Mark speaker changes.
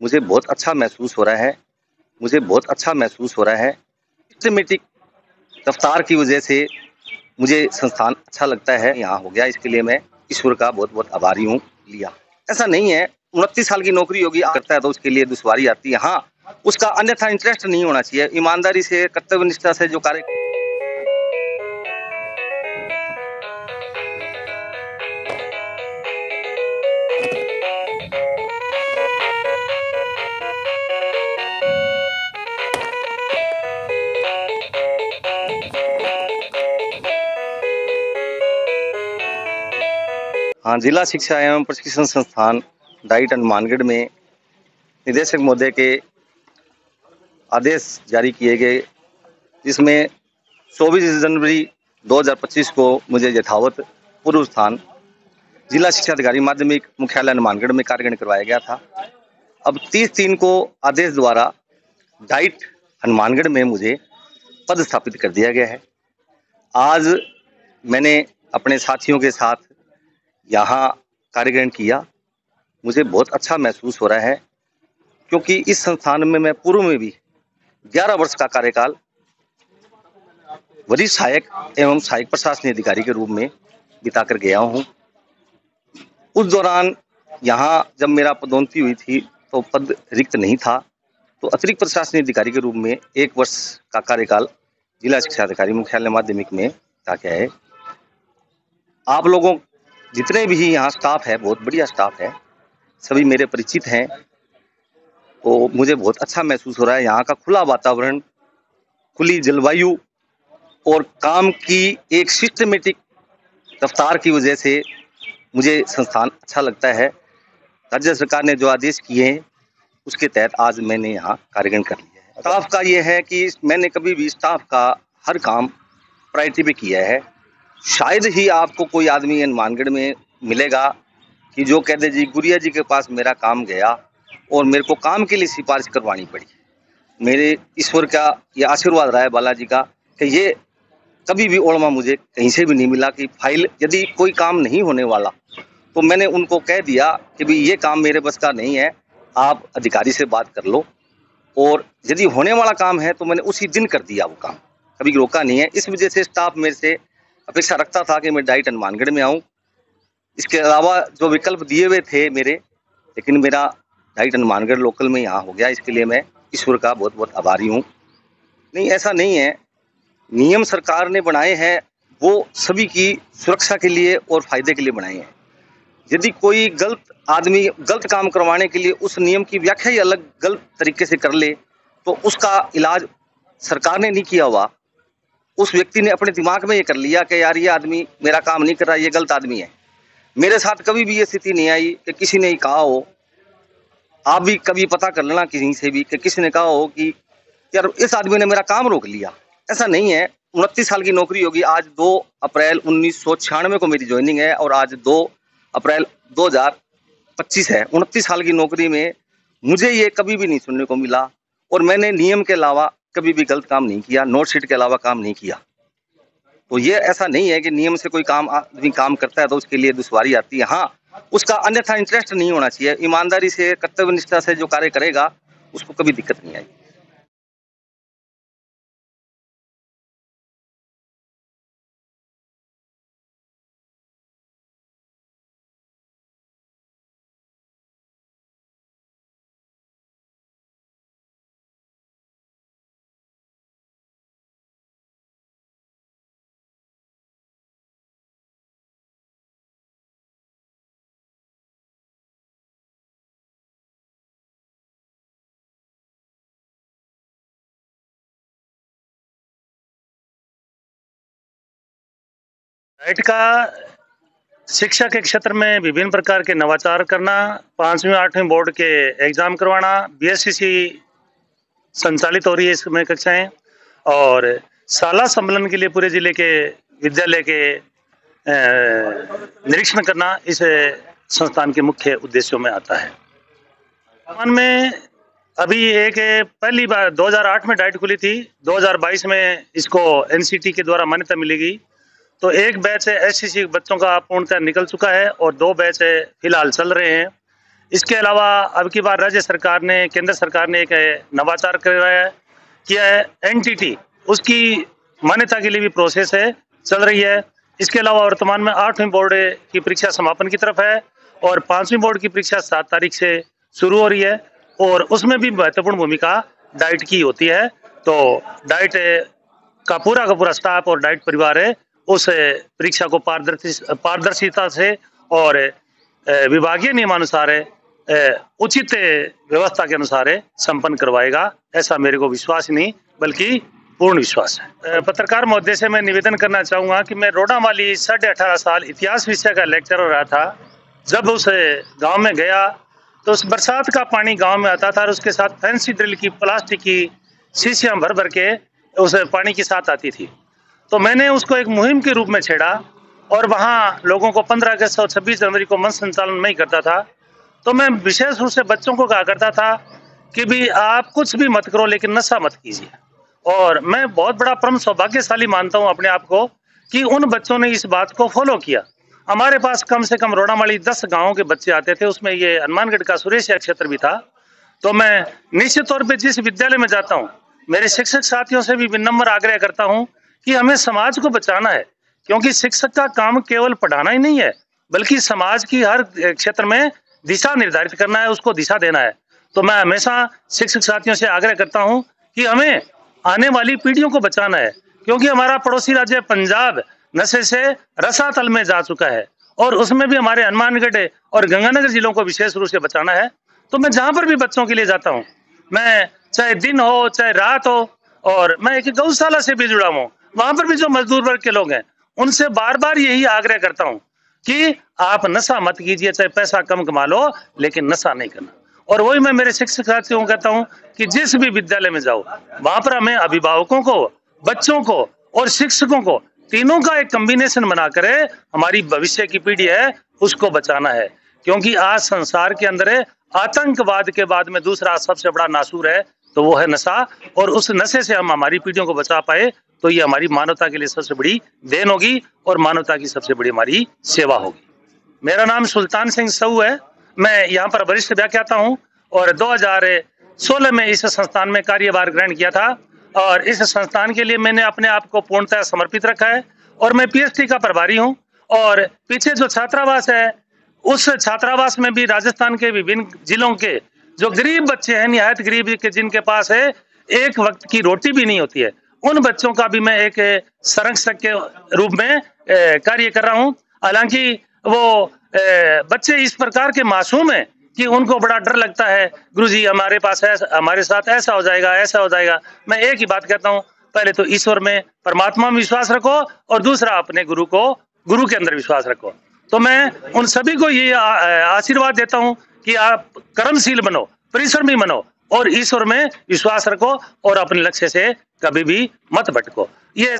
Speaker 1: मुझे बहुत अच्छा महसूस हो रहा है। मुझे बहुत अच्छा महसूस हो रहा है। सिस्टमैटिक रफ्तार की वजह से मुझे संस्थान अच्छा लगता है। यहाँ हो गया, इसके लिए मैं ईश्वर का बहुत-बहुत आभारी हूँ लिया। ऐसा नहीं है 29 साल की नौकरी होगी करता है तो उसके लिए दुश्वारी आती है। हाँ, उसका अन्यथा इंटरेस्ट नहीं होना चाहिए। ईमानदारी से, कर्तव्य निष्ठा से जो कार्य हाँ, जिला शिक्षा एवं प्रशिक्षण संस्थान डाइट हनुमानगढ़ में निदेशक महोदय के आदेश जारी किए गए, जिसमें 24 जनवरी 2025 को मुझे यथावत पूर्व स्थान जिला शिक्षा अधिकारी माध्यमिक मुख्यालय हनुमानगढ़ में कार्यक्रम करवाया गया था। अब 30/3 को आदेश द्वारा डाइट हनुमानगढ़ में मुझे पदस्थापित कर दिया गया है। आज मैंने अपने साथियों के साथ यहाँ कार्यक्रम किया। मुझे बहुत अच्छा महसूस हो रहा है, क्योंकि इस संस्थान में मैं पूर्व में भी 11 वर्ष का कार्यकाल वरिष्ठ सहायक एवं सहायक प्रशासनिक अधिकारी के रूप में बिताकर गया हूँ। उस दौरान यहाँ जब मेरा पदोन्नति हुई थी तो पद रिक्त नहीं था, तो अतिरिक्त प्रशासनिक अधिकारी के रूप में 1 वर्ष का कार्यकाल जिला शिक्षा अधिकारी मुख्यालय माध्यमिक में बिता के आए। आप लोगों जितने भी यहाँ स्टाफ है, बहुत बढ़िया स्टाफ है, सभी मेरे परिचित हैं, तो मुझे बहुत अच्छा महसूस हो रहा है। यहाँ का खुला वातावरण, खुली जलवायु और काम की एक सिस्टमैटिक रफ्तार की वजह से मुझे संस्थान अच्छा लगता है। राज्य सरकार ने जो आदेश किए हैं, उसके तहत आज मैंने यहाँ कार्यक्रम कर लिया है। स्टाफ का ये है कि मैंने कभी भी स्टाफ का हर काम प्रायोरिटी पे किया है। शायद ही आपको कोई आदमी हनुमानगढ़ में मिलेगा कि जो कह दे जी गुड़िया जी के पास मेरा काम गया और मेरे को काम के लिए सिफारिश करवानी पड़ी। मेरे ईश्वर का ये आशीर्वाद रहा है बालाजी का कि ये कभी भी ओळमा मुझे कहीं से भी नहीं मिला कि फाइल यदि कोई काम नहीं होने वाला तो मैंने उनको कह दिया कि भाई ये काम मेरे बस का नहीं है, आप अधिकारी से बात कर लो, और यदि होने वाला काम है तो मैंने उसी दिन कर दिया वो काम, कभी रोका नहीं है। इस वजह से स्टाफ मेरे से अपेक्षा रखता था कि मैं डाइट हनुमानगढ़ में आऊँ। इसके अलावा जो विकल्प दिए हुए थे मेरे, लेकिन मेरा डाइट हनुमानगढ़ लोकल में यहाँ हो गया, इसके लिए मैं ईश्वर का बहुत-बहुत आभारी हूँ। नहीं, ऐसा नहीं है, नियम सरकार ने बनाए हैं, वो सभी की सुरक्षा के लिए और फायदे के लिए बनाए हैं। यदि कोई गलत आदमी गलत काम करवाने के लिए उस नियम की व्याख्या ही अलग गलत तरीके से कर ले, तो उसका इलाज सरकार ने नहीं किया हुआ, उस व्यक्ति ने अपने दिमाग में ये कर लिया कि यार ये आदमी मेरा काम नहीं कर रहा, ये गलत आदमी है। मेरे साथ कभी भी ये स्थिति नहीं आई कि किसी ने कहा हो, आप भी कभी पता कर लेना किसी से भी, कि किसी ने कहा हो कि यार इस आदमी ने मेरा काम रोक लिया। ऐसा नहीं है। 29 साल की नौकरी होगी। आज 2 अप्रैल 1996 को मेरी ज्वाइनिंग है और आज 2 अप्रैल 2025 है। 29 साल की नौकरी में मुझे ये कभी भी नहीं सुनने को मिला और मैंने नियम के अलावा कभी भी गलत काम नहीं किया, नोट शीट के अलावा काम नहीं किया। तो ये ऐसा नहीं है कि नियम से कोई काम आदमी काम करता है तो उसके लिए दुश्वारी आती है। हाँ, उसका अन्यथा इंटरेस्ट नहीं होना चाहिए। ईमानदारी से, कर्तव्य निष्ठा से जो कार्य करेगा, उसको कभी दिक्कत नहीं आएगी।
Speaker 2: डाइट का शिक्षा के क्षेत्र में विभिन्न प्रकार के नवाचार करना, 5वीं 8वीं बोर्ड के एग्जाम करवाना, बीएससीसी संचालित हो रही है इसमें कक्षाएं, और शाला सम्मेलन के लिए पूरे जिले के विद्यालय के निरीक्षण करना इस संस्थान के मुख्य उद्देश्यों में आता है। वर्तमान में अभी एक पहली बार 2008 में डाइट खुली थी, 2022 में इसको एनसीटी के द्वारा मान्यता मिलेगी। तो एक बैच एससीसी बच्चों का पूर्णतः निकल चुका है और 2 बैच फिलहाल चल रहे हैं। इसके अलावा अब की बार राज्य सरकार ने, केंद्र सरकार ने एक नवाचार कराया किया है, एनटीटी उसकी मान्यता के लिए भी प्रोसेस है, चल रही है। इसके अलावा वर्तमान में 8वीं बोर्ड की परीक्षा समापन की तरफ है और 5वीं बोर्ड की परीक्षा 7 तारीख से शुरू हो रही है और उसमें भी महत्वपूर्ण भूमिका डाइट की होती है। तो डाइट का पूरा स्टाफ और डाइट परिवार है उस परीक्षा को पारदर्शिता से और विभागीय नियमानुसार उचित व्यवस्था के अनुसार संपन्न करवाएगा, ऐसा मेरे को विश्वास नहीं बल्कि पूर्ण विश्वास है। पत्रकार महोदय से मैं निवेदन करना चाहूंगा कि मैं रोडामाली 18.5 साल इतिहास विषय का लेक्चरर रहा था। जब उस गांव में गया तो उस बरसात का पानी गांव में आता था और उसके साथ फैंसी ड्रिल की प्लास्टिक की शीशियां भर भर के उस पानी के साथ आती थी। तो मैंने उसको एक मुहिम के रूप में छेड़ा और वहाँ लोगों को 15 अगस्त और 26 जनवरी को मंच संचालन मैं ही करता था। तो मैं विशेष रूप से बच्चों को कहा करता था कि भी आप कुछ भी मत करो लेकिन नशा मत कीजिए। और मैं बहुत बड़ा परम सौभाग्यशाली मानता हूँ अपने आप को कि उन बच्चों ने इस बात को फॉलो किया। हमारे पास कम से कम रोडामाली 10 गाँवों के बच्चे आते थे, उसमें ये हनुमानगढ़ का सुरेशिया क्षेत्र भी था। तो मैं निश्चित तौर पर जिस विद्यालय में जाता हूँ मेरे शिक्षक साथियों से भी विनम्र आग्रह करता हूँ कि हमें समाज को बचाना है, क्योंकि शिक्षक का काम केवल पढ़ाना ही नहीं है बल्कि समाज की हर क्षेत्र में दिशा निर्धारित करना है, उसको दिशा देना है। तो मैं हमेशा शिक्षक साथियों से आग्रह करता हूं कि हमें आने वाली पीढ़ियों को बचाना है, क्योंकि हमारा पड़ोसी राज्य पंजाब नशे से रसातल में जा चुका है और उसमें भी हमारे हनुमानगढ़ और गंगानगर जिलों को विशेष रूप से बचाना है। तो मैं जहां पर भी बच्चों के लिए जाता हूँ, मैं चाहे दिन हो चाहे रात हो, और मैं एक गौशाला से भी जुड़ा हूँ, वहां पर भी जो मजदूर वर्ग के लोग हैं उनसे बार बार यही आग्रह करता हूँ कि आप नशा मत कीजिए, चाहे पैसा कम कमा लो लेकिन नशा नहीं करना। और वही मैं मेरे शिक्षक साथियों को कहता हूँ कि जिस भी विद्यालय में जाओ वहां पर हमें अभिभावकों को, बच्चों को और शिक्षकों को तीनों का एक कॉम्बिनेशन बनाकर हमारी भविष्य की पीढ़ी है उसको बचाना है। क्योंकि आज संसार के अंदर आतंकवाद के बाद में दूसरा सबसे बड़ा नासूर है तो वो है नशा, और उस नशे से हम हमारी पीढ़ियों को बचा पाए तो ये हमारी मानवता के लिए सबसे बड़ी देन होगी और मानवता की सबसे बड़ी हमारी सेवा होगी। मेरा नाम सुल्तान सिंह साहू है, मैं यहाँ पर वरिष्ठ व्याख्याता हूँ और 2016 में इस संस्थान में कार्यभार ग्रहण किया था और इस संस्थान के लिए मैंने अपने आप को पूर्णतः समर्पित रखा है और मैं पीएचडी का प्रभारी हूँ। और पीछे जो छात्रावास है उस छात्रावास में भी राजस्थान के विभिन्न जिलों के जो गरीब बच्चे हैं, निहायत गरीब के जिनके पास है एक वक्त की रोटी भी नहीं होती है, उन बच्चों का भी मैं एक संरक्षक के रूप में कार्य कर रहा हूँ। हालांकि वो बच्चे इस प्रकार के मासूम हैं कि उनको बड़ा डर लगता है, गुरुजी हमारे पास है, हमारे साथ ऐसा हो जाएगा ऐसा हो जाएगा। मैं एक ही बात कहता हूँ, पहले तो ईश्वर में, परमात्मा में विश्वास रखो और दूसरा अपने गुरु के अंदर विश्वास रखो। तो मैं उन सभी को ये आशीर्वाद देता हूँ कि आप कर्मशील बनो, परिश्रमी बनो और ईश्वर में विश्वास रखो और अपने लक्ष्य से कभी भी मत भटको। ये